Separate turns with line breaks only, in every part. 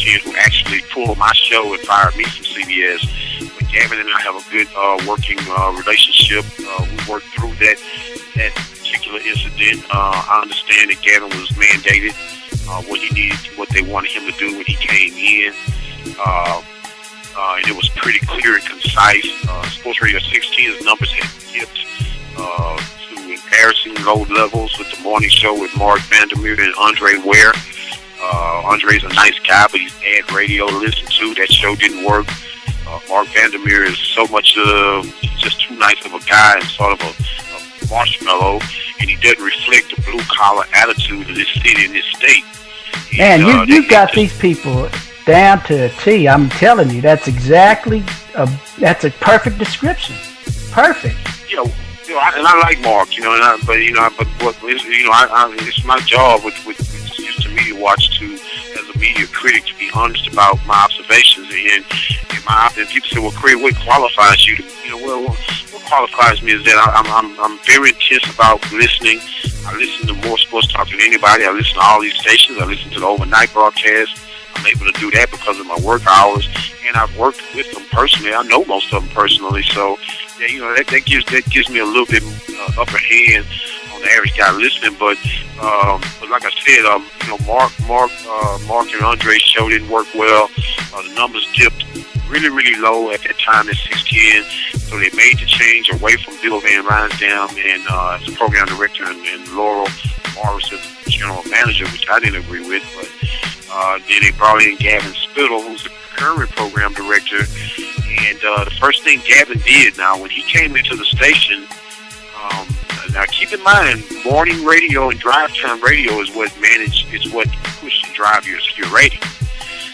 kid who actually pulled my show and fired me from CBS. But Gavin and I have a good working relationship. We worked through that particular incident. I understand that Gavin was mandated what he needed, what they wanted him to do when he came in. And it was pretty clear and concise. Sports Radio 16's numbers had dipped to embarrassing low levels with the morning show with Mark Vandermeer and Andre Ware. Andre's a nice guy, but he's bad radio to listen to. That show didn't work. Mark Vandermeer is so much, he's just too nice of a guy and sort of a marshmallow, and he doesn't reflect the blue-collar attitude of this city and this state.
Man, you've got these people down to a T. I'm telling you, that's exactly that's a perfect description. Perfect.
And I like Mark, it's my job with used to Media Watch to, as a media critic, to be honest about my observations. And people say, well, Craig, what qualifies you to, what qualifies me is that I'm very intense about listening. I listen to more sports talk than anybody. I listen to all these stations. I listen to the overnight broadcast. I'm able to do that because of my work hours, and I've worked with them personally. I know most of them personally, so that gives me a little bit upper hand on the average guy listening. But like I said, Mark and Andre's show didn't work well. The numbers dipped really, really low at that time at 610, so they made the change away from Bill Van Rysdam and as the program director and Laurel Morris as the general manager, which I didn't agree with, but then they brought in Gavin Spittle, who's the current program director. And the first thing Gavin did now, when he came into the station, now keep in mind, morning radio and drive time radio is what pushed and drive your rating.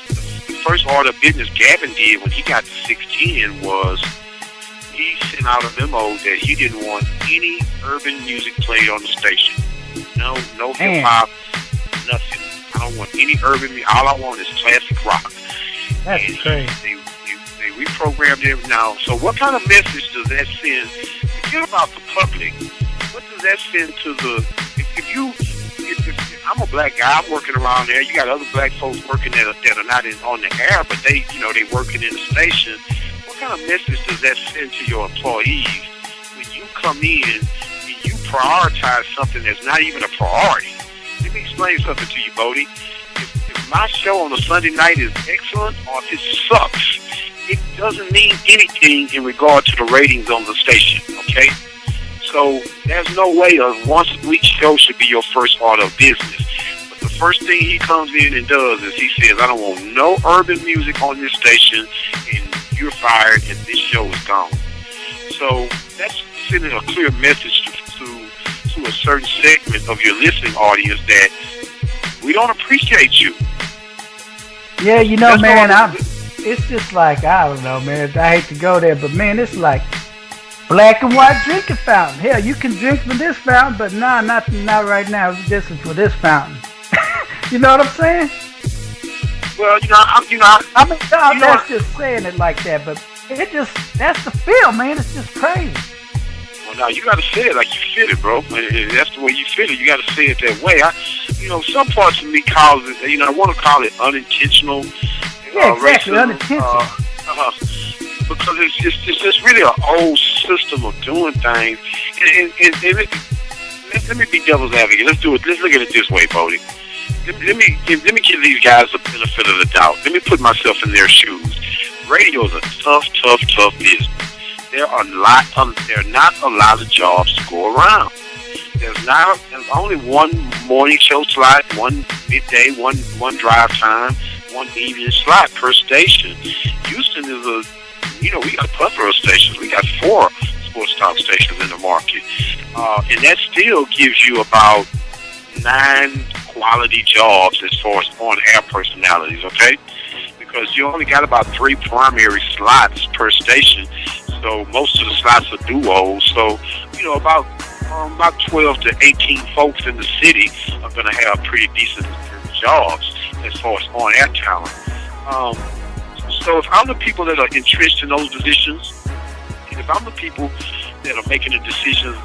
The first order of business Gavin did when he got to 610 was he sent out a memo that he didn't want any urban music played on the station. No hip hop, nothing. I don't want any urban music. All I want is classic rock.
That's crazy.
They reprogrammed it now. So what kind of message does that send? Forget about the public. What does that send to the? If I'm a black guy, I'm working around there. You got other black folks working that are not on the air, but they working in the station. What kind of message does that send to your employees when you come in and you prioritize something that's not even a priority? Let me explain something to you, Bodie. If my show on a Sunday night is excellent or if it sucks, it doesn't mean anything in regard to the ratings on the station, okay? So there's no way a once-a-week show should be your first order of business. But the first thing he comes in and does is he says, I don't want no urban music on this station, and you're fired, and this show is gone. So that's sending a clear message to a certain segment of your listening audience that we don't appreciate you.
Yeah, man, it's just like, I don't know, man, I hate to go there, but man, it's like black and white drinking fountain. Hell, you can drink from this fountain, but not right now. This is for this fountain. You know what I'm saying?
Well,
I'm not just saying it like that, but that's the feel, man. It's just crazy.
Well, now you got to say it like you feel it, bro. That's the way you feel it. You got to say it that way. Some parts of me calls it. I want to call it unintentional.
Yeah, exactly,
racism,
unintentional.
Because it's just really an old system of doing things. And let me be devil's advocate. Let's do it. Let's look at it this way, Bodie. Let me give these guys the benefit of the doubt. Let me put myself in their shoes. Radio is a tough business. There are not a lot of jobs to go around. There's only one morning show slot, one midday, one drive time, one evening slot per station. Houston is we got a plethora of stations. We got 4 sports talk stations in the market. And that still gives you about 9 quality jobs as far as on-air personalities, okay? Because you only got about 3 primary slots per station. So most of the slots are duos. So, about 12 to 18 folks in the city are going to have pretty decent jobs as far as on-air talent. So if I'm the people that are entrenched in those positions, and if I'm the people that are making the decisions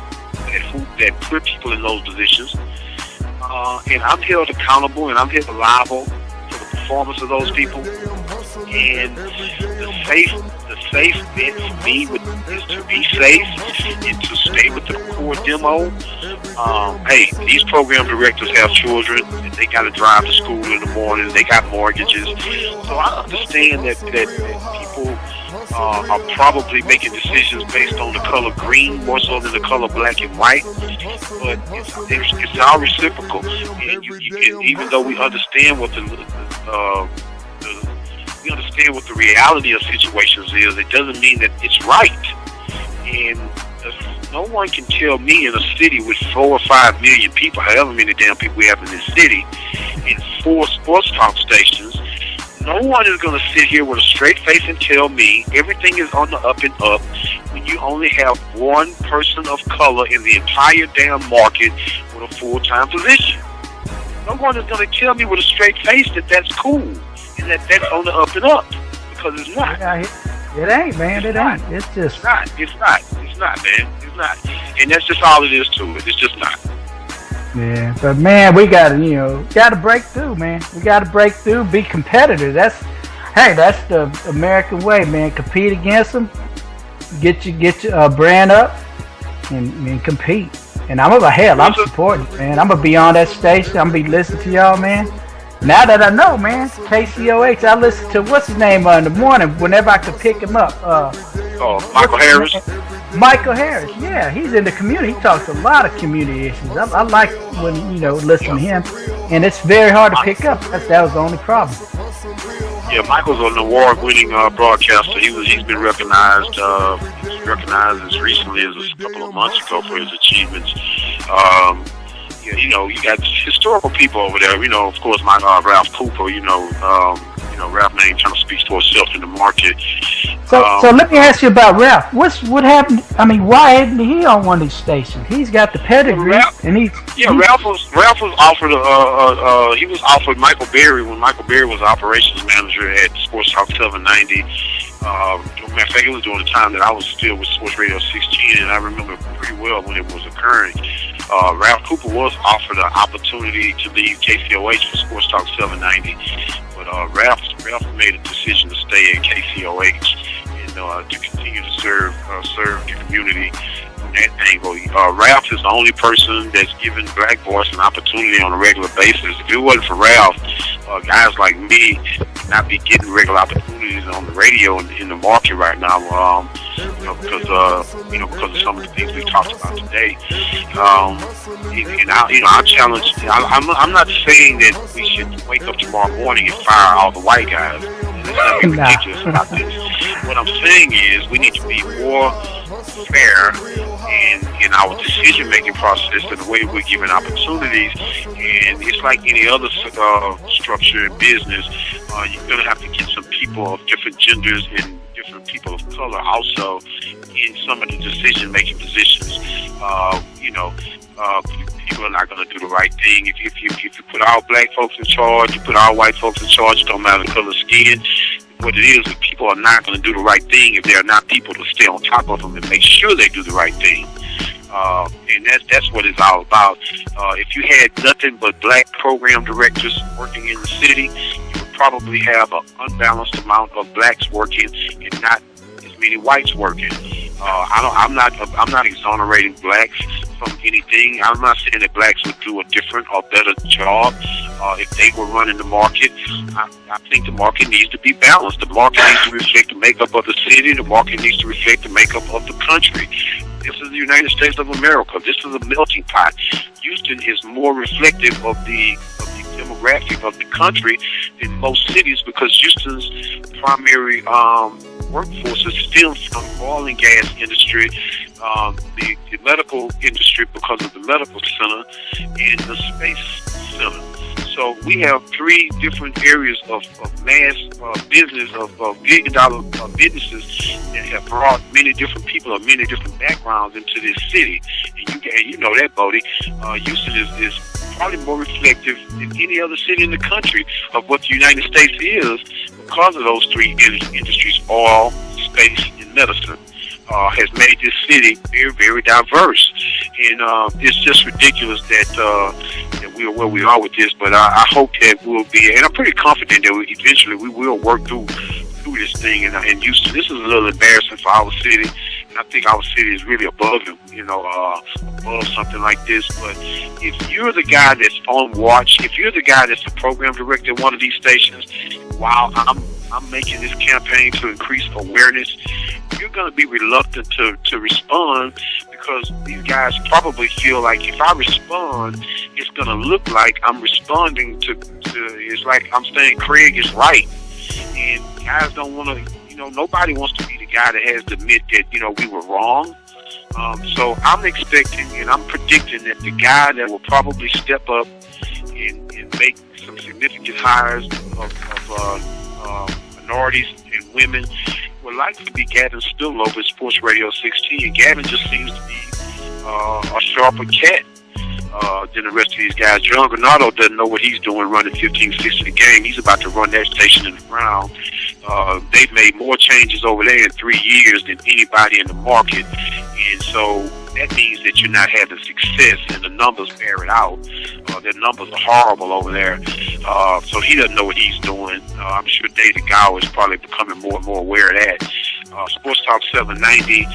that put people in those positions, and I'm held accountable and I'm held liable for the performance of those people. And the safe bet for me is to be safe and to stay with the core demo. Hey, these program directors have children, and they got to drive to school in the morning. They got mortgages, so I understand that people are probably making decisions based on the color green more so than the color black and white. But it's all reciprocal, and even though we understand what we understand what the reality of situations is, it doesn't mean that it's right. And no one can tell me in a city with 4 or 5 million people, however many damn people we have in this city, and 4 sports talk stations, no one is going to sit here with a straight face and tell me everything is on the up and up when you only have one person of color in the entire damn market with a full-time position. No one is going to tell me with a straight face that that's cool and that that's on the up and up, because it's not.
Yeah, it ain't, man. It ain't. It's just
not. It's not, man. It's not. And that's just all it is to it. It's just not.
Yeah, but man, we gotta break through, man. We gotta break through, be competitors. That's the American way, man. Compete against them, get your brand up, and compete. And I'm supporting, man. I'm gonna be on that station. I'm gonna be listening to y'all, man. Now that I know, man, KCOH, I listen to what's his name in the morning whenever I could pick him up.
Michael Harris.
Michael Harris, yeah, he's in the community. He talks a lot of community issues. I like when listen to him, and it's very hard to pick up. That was the only problem.
Yeah, Michael's an award-winning broadcaster. He's been recognized. As recently as a couple of months ago for his achievements. You got historical people over there. Of course, my Ralph Cooper. Ralph name kind of speaks for itself in the market.
So let me ask you about Ralph. What happened? I mean, why isn't he on one of these stations? He's got the pedigree, Ralph was offered. He was offered Michael Berry when Michael Berry was operations manager at Sports Talk 790. Matter of fact, it was during the time that I was still with Sports Radio 16, and I remember pretty well when it was occurring. Ralph Cooper was offered an opportunity to leave KCOH for Sports Talk 790, but Ralph made a decision to stay at KCOH and to continue to serve the community from that angle. Ralph is the only person that's given Black Voice an opportunity on a regular basis. If it wasn't for Ralph, guys like me would not be getting regular opportunities on the radio in the market right now. Because of some of the things we talked about today. I challenge. I'm not saying that we should wake up tomorrow morning and fire all the white guys. There's nothing ridiculous about this. What I'm saying is we need to be more fair in our decision-making process and the way we're giving opportunities. And it's like any other structure in business. You're going to have to get some people of different genders and different people of color also in some of the decision-making positions. People are not going to do the right thing. If you put all black folks in charge, you put all white folks in charge, it don't matter the color of skin. What it is people are not going to do the right thing if there are not people to stay on top of them and make sure they do the right thing. And that's what it's all about. If you had nothing but black program directors working in the city, you would probably have an unbalanced amount of blacks working and not as many whites working. I'm not exonerating blacks from anything. I'm not saying that blacks would do a different or better job if they were running the market. I think the market needs to be balanced. The market needs to reflect the makeup of the city. The market needs to reflect the makeup of the country. This is the United States of America. This is a melting pot. Houston is more reflective of the demographic of the country than most cities because Houston's primary workforce is still from the oil and gas industry, the medical industry because of the medical center, and the space center. So we have 3 different areas of mass business, of billion-dollar businesses that have brought many different people of many different backgrounds into this city. And you know that, Bodie. Houston is probably more reflective than any other city in the country of what the United States is because of those 3 industries, oil, space, and medicine. Has made this city very, very diverse.
And it's just ridiculous that we are where we are with this. But I hope that we'll be, and I'm pretty confident that eventually we will work through this thing. And Houston, this is a little embarrassing for our city. And I think our city is really above it, above something like this. But if you're the guy that's on watch, if you're the guy that's the program director at one of these stations, while I'm making this campaign to increase awareness, you're going to be reluctant to respond, because these guys probably feel like if I respond, it's going to look like I'm responding to it's like I'm saying Craig is right. And guys don't want to, nobody wants to be the guy that has to admit that, we were wrong. So I'm expecting and I'm predicting that the guy that will probably step up and make some significant hires of minorities and women will likely be Gavin Spillover at Sports Radio 16. Gavin just seems to be a sharper cat than the rest of these guys. John Granado doesn't know what he's doing running 15-6 in the game. He's about to run that station in the ground. They've made more changes over there in 3 years than anybody in the market. And so that means that you're not having success, and the numbers bear it out. Their numbers are horrible over there. So he doesn't know what he's doing. I'm sure David Gower is probably becoming more and more aware of that. Sports Talk 790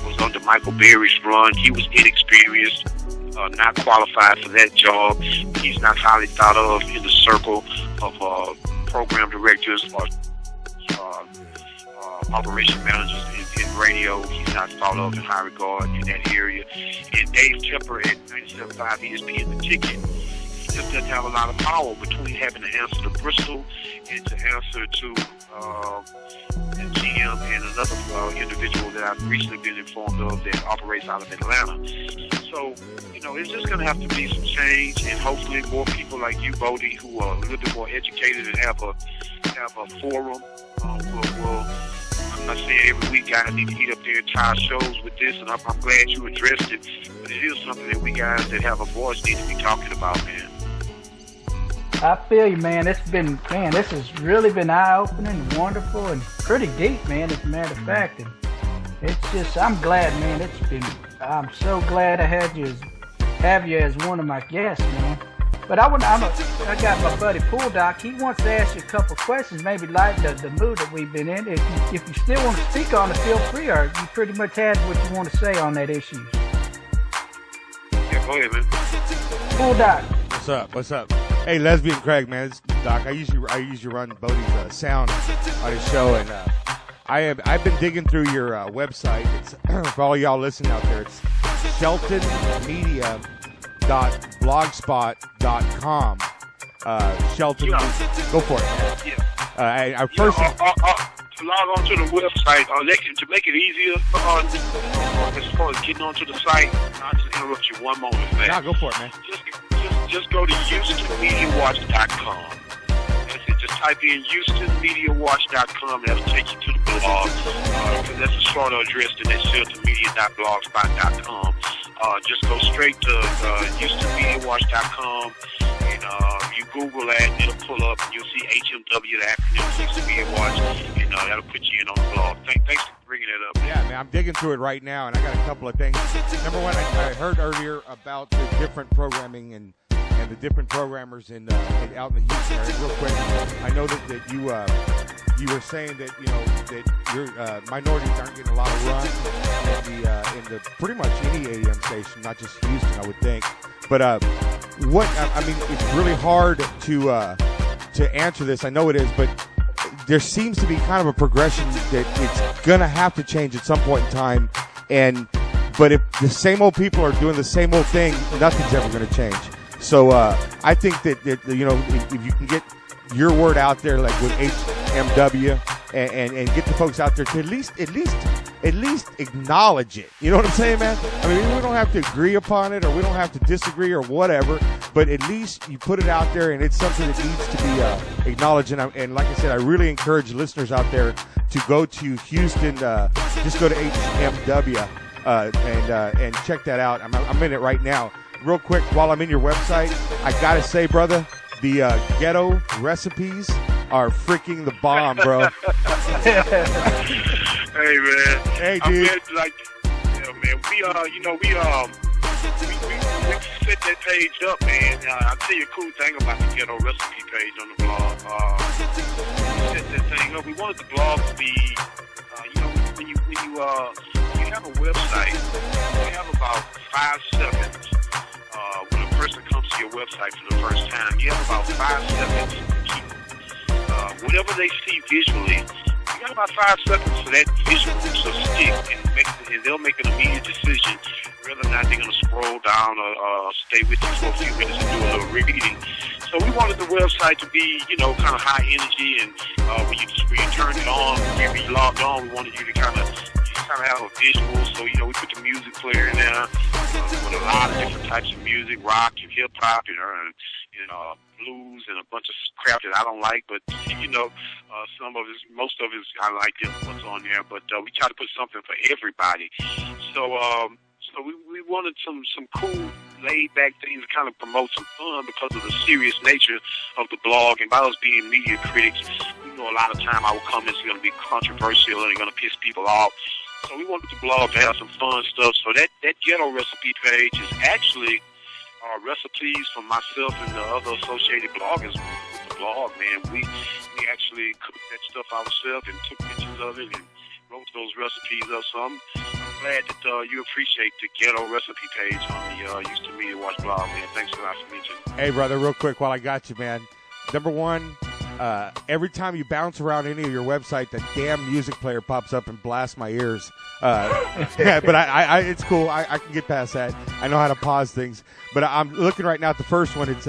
was under Michael Berry's run. He was inexperienced, not qualified for that job. He's not highly thought of in the circle of program directors or operation managers in radio. He's not thought of in high regard in that area. And Dave Tepper at 97.5 ESPN The Ticket, he just doesn't have a lot of power between having to answer to Bristol and to answer to the GM and another individual that I've recently been informed of that operates out of Atlanta. So, it's just going to have to be some change, and hopefully more people like you, Bodie, who are a little bit more educated and have a forum, will I'm not saying every week guys need to get up there and tie shows with this, and I'm glad you addressed it, but it is something that we guys that have a voice need to be talking about, man.
I feel you, man. This has really been eye-opening and wonderful and pretty deep, man, as a matter of fact. And it's just, I'm glad, man. I'm so glad I have you as one of my guests, man. But I got my buddy Pool Doc. He wants to ask you a couple questions, maybe like the mood that we've been in. If you still want to speak on it, feel free, or you pretty much had what you want to say on that issue.
Yeah, go ahead, man.
Pool Doc.
What's up? Hey, Lesbian Craig, man. It's Doc. I usually run Bodie's sound on his show, and I've been digging through your website. It's for all y'all listening out there. It's sheltonmedia.blogspot.com. Shelton, go for it.
Yeah.
I first
log on to the website. To make it easier as far as getting onto the site. I'll just interrupt you one moment, man.
Nah, go for it, man.
Just go to HoustonMediaWatch.com. That's it. Just type in HoustonMediaWatch.com. That'll take you to the blog. Because that's a shorter address than that SheltonMedia.blogspot.com. Just go straight to HoustonMediaWatch.com. And you Google that, and it'll pull up, and you'll see HMW, the acronym Houston Media Watch, and that'll put you in on the blog. Thanks for bringing it up.
Yeah, man, I'm digging through it right now, and I got a couple of things. Number one, I heard earlier about the different programming and the different programmers in out in the Houston area. Real quick, I know that you were saying that that your minorities aren't getting a lot of run in the pretty much any AM station, not just Houston, I would think. But it's really hard to answer this. I know it is, but there seems to be kind of a progression that it's gonna have to change at some point in time. But if the same old people are doing the same old thing, nothing's ever going to change. So I think that if you can get your word out there, like with HMW, and get the folks out there to at least acknowledge it. You know what I'm saying, man? I mean, we don't have to agree upon it, or we don't have to disagree, or whatever. But at least you put it out there, and it's something that needs to be acknowledged. And like I said, I really encourage listeners out there to go to Houston. Just go to HMW and check that out. I'm in it right now. Real quick, while I'm in your website, I gotta say, brother, the ghetto recipes are freaking the bomb, bro.
Hey, man.
Hey, dude.
Man, man. We set that page up, man. I'll tell you a cool thing about the Ghetto Recipe page on the blog. We set that thing up. We wanted the blog to be, when you have a website, you have about 5 seconds. When a person comes to your website for the first time, you have about 5 seconds to keep whatever they see visually. You got about 5 seconds for that visual to stick, and they'll make an immediate decision whether or not they're going to scroll down or stay with you for a few minutes and do a little reading. So we wanted the website to be, kind of high energy, and when you turn it on, when you logged on, we wanted you to kind of have a visual. So, we put the music player in there with a lot of different types of music, rock and hip hop, and blues and a bunch of crap that I don't like, but most of it I like what's on there. But we try to put something for everybody. So we wanted some cool, laid back things to kind of promote some fun because of the serious nature of the blog. And by us being media critics, we know a lot of time our comments are going to be controversial and they're going to piss people off. So we wanted the blog to have some fun stuff. So that Ghetto Recipe page is actually recipes from myself and the other associated bloggers with the blog, man. We actually cooked that stuff ourselves and took pictures of it and wrote those recipes up. So I'm glad that you appreciate the Ghetto Recipe page on the Used to Media Watch blog, man. Thanks a lot for mentioning.
Hey, brother, real quick while I got you, man. Number one, every time you bounce around any of your website, that damn music player pops up and blasts my ears. Yeah, but I it's cool. I can get past that. I know how to pause things. But I'm looking right now at the first one. It's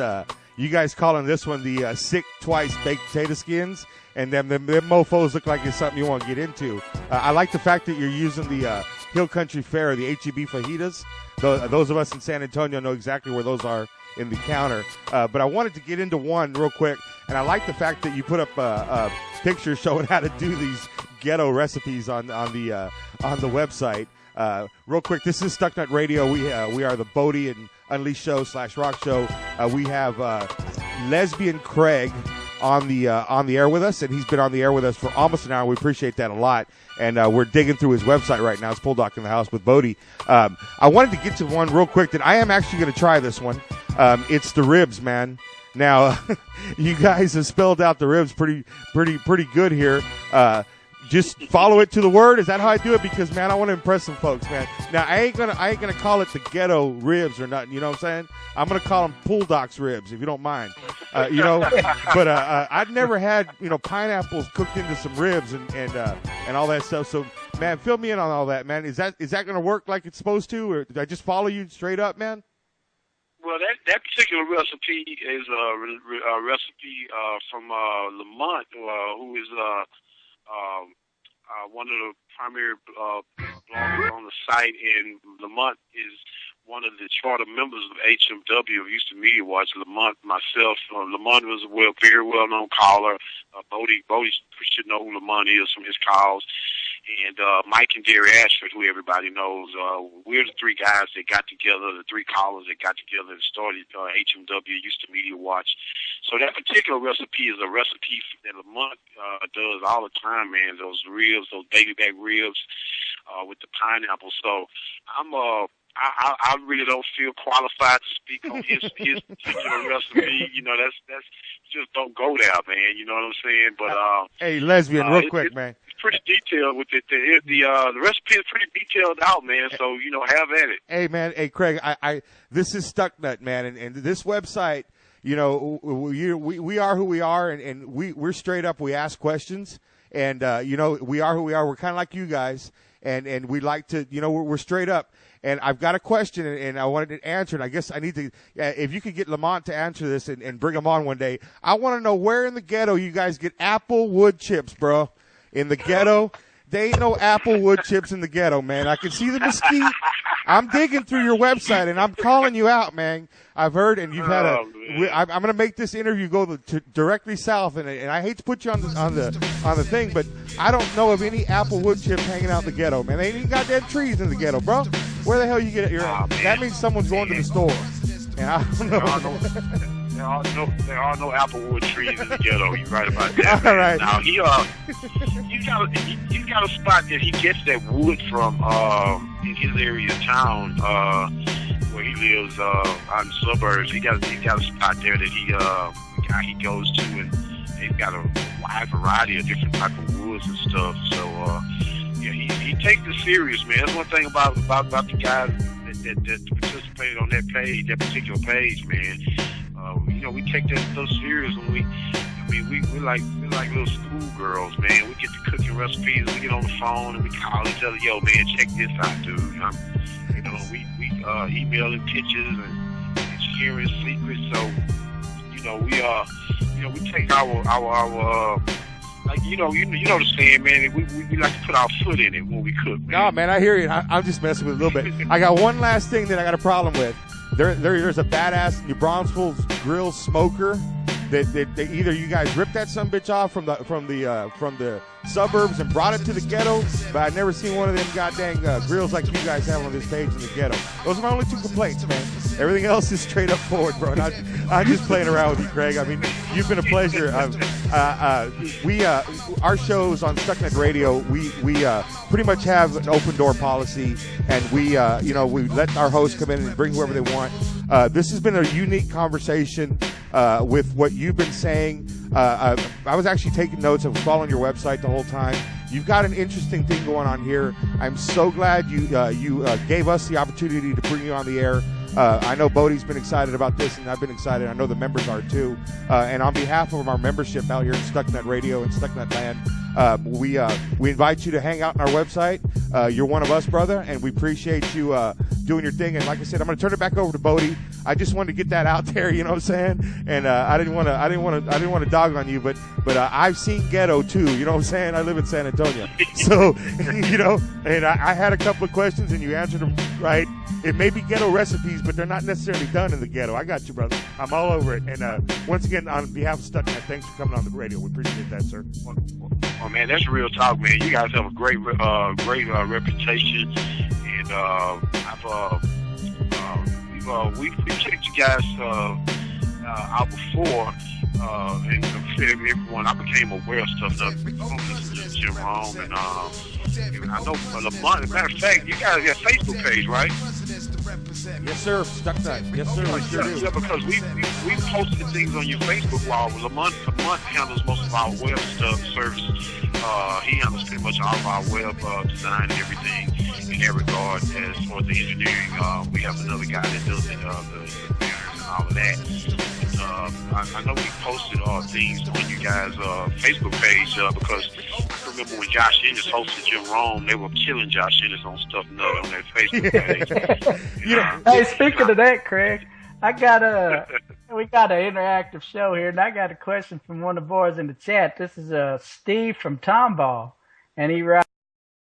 you guys calling this one the sick twice baked potato skins, and them mofos look like it's something you want to get into. I like the fact that you're using the Hill Country Fare, the HEB fajitas. Those of us in San Antonio know exactly where those are in the counter. But I wanted to get into one real quick, and I like the fact that you put up a picture showing how to do these ghetto recipes on the website. Real quick, this is Stucknut Radio. We are the Bodie and Unleashed Show / Rock Show. We have Lesbian Craig on the air with us, and he's been on the air with us for almost an hour. We appreciate that a lot, and we're digging through his website right now. It's Bulldog in the House with Bodie. I wanted to get to one real quick that I am actually going to try this one. It's the ribs, man. Now, you guys have spelled out the ribs pretty good here. Just follow it to the word. Is that how I do it? Because, man, I want to impress some folks, man. Now, I ain't gonna call it the ghetto ribs or nothing. You know what I'm saying? I'm gonna call them Bulldog's ribs, if you don't mind. But I've never had pineapples cooked into some ribs and all that stuff. So, man, fill me in on all that, man. Is that gonna work like it's supposed to, or did I just follow you straight up, man?
Well, that particular recipe is a recipe from Lamont, who is one of the primary bloggers on the site, and Lamont is one of the charter members of HMW, of Used to Media Watch. Lamont, myself, Lamont was a very well-known caller. Bodie should know who Lamont is from his calls. And Mike and Derry Ashford, who everybody knows, we're the three guys that got together, the three callers that got together and started HMW, Used to Media Watch. So that particular recipe is a recipe that Lamont does all the time, man. Those ribs, those baby back ribs with the pineapple. So I really don't feel qualified to speak on his particular recipe. That's just don't go there, man. You know what I'm saying? But
hey, Lesbian, real quick, man.
It's pretty detailed with it. The recipe is pretty detailed out, man. So have at it.
Hey, man. Hey, Craig. This is Stucknut, man, and this website. We are who we are, and we're straight up. We ask questions, and we are who we are. We're kind of like you guys, and we like to, we're straight up. And I've got a question, and I wanted to answer it. I guess I need to, if you could get Lamont to answer this and bring him on one day. I want to know where in the ghetto you guys get apple wood chips, bro. In the ghetto, there ain't no apple wood chips in the ghetto, man. I can see the mesquite. I'm digging through your website, and I'm calling you out, man. I've heard, and you've had I'm going to make this interview go directly south, and I hate to put you on the thing, but I don't know of any apple wood chips hanging out in the ghetto, man. They ain't even goddamn trees in the ghetto, bro. Where the hell you get it? That means someone's going to the store, and I don't know.
there are no applewood trees in the ghetto. You're right about that.
All right.
Now he's got a spot that he gets that wood from in his area of town where he lives out in the suburbs. He got a spot there that he goes to, and they've got a wide variety of different type of woods and stuff. So yeah, he takes it serious, man. That's one thing about the guys that participate on that page, that particular page, man. We take that so serious when we're like little schoolgirls, man. We get to cooking recipes, we get on the phone and we call each other, yo, man, check this out, dude. We emailing pictures and sharing secrets. So, we take our like you know the saying, man. We like to put our foot in it when we cook. Man.
No, man, I hear you. I'm just messing with it a little bit. I got one last thing that I got a problem with. There's a badass New Braunfels grill smoker that either you guys ripped that son bitch off from the suburbs and brought it to the ghetto, but I've never seen one of them goddamn grills like you guys have on this page in the ghetto. Those are my only 2 complaints, man. Everything else is straight up forward, bro. And I'm just playing around with you, Craig. I mean, you've been a pleasure. Our shows on StuckNet Radio, we pretty much have an open door policy, and we let our hosts come in and bring whoever they want. This has been a unique conversation with what you've been saying. I was actually taking notes and following your website the whole time. You've got an interesting thing going on here. I'm so glad you gave us the opportunity to bring you on the air. I know Bodie's been excited about this, and I've been excited. I know the members are too. And on behalf of our membership out here in StuckNet Radio and StuckNet Land, we invite you to hang out on our website. You're one of us, brother, and we appreciate you doing your thing. And like I said, I'm going to turn it back over to Bodie. I just wanted to get that out there, you know what I'm saying? And I didn't want to dog on you, but I've seen ghetto too, you know what I'm saying? I live in San Antonio, so and I had a couple of questions and you answered them right. It may be ghetto recipes, but they're not necessarily done in the ghetto. I got you, brother. I'm all over it. And once again, on behalf of StuckNet, thanks for coming on the radio. We appreciate that, sir.
Oh man, that's real talk, man. You guys have a great reputation, and we've checked you guys out before, and everyone. I became aware of stuff from Jim Rome, and I know Lamont. As a matter of fact, you guys got a Facebook page, right?
Yes, sir. StuckNet. Yes, sir. We sure do.
Yeah, because we posted things on your Facebook wall. Lamont handles most of our web stuff, service. He handles pretty much all of our web design and everything in that regard. As far as the engineering, we have another guy that does the banners and all of that. I know we posted things on you guys' Facebook page because I remember when Josh Ennis hosted Jim Rome, they were killing Josh Ennis on Stuff Nut on their Facebook page.
Hey, speaking of that, Craig, we got an interactive show here, and I got a question from one of the boys in the chat. This is Steve from Tomball, and he writes,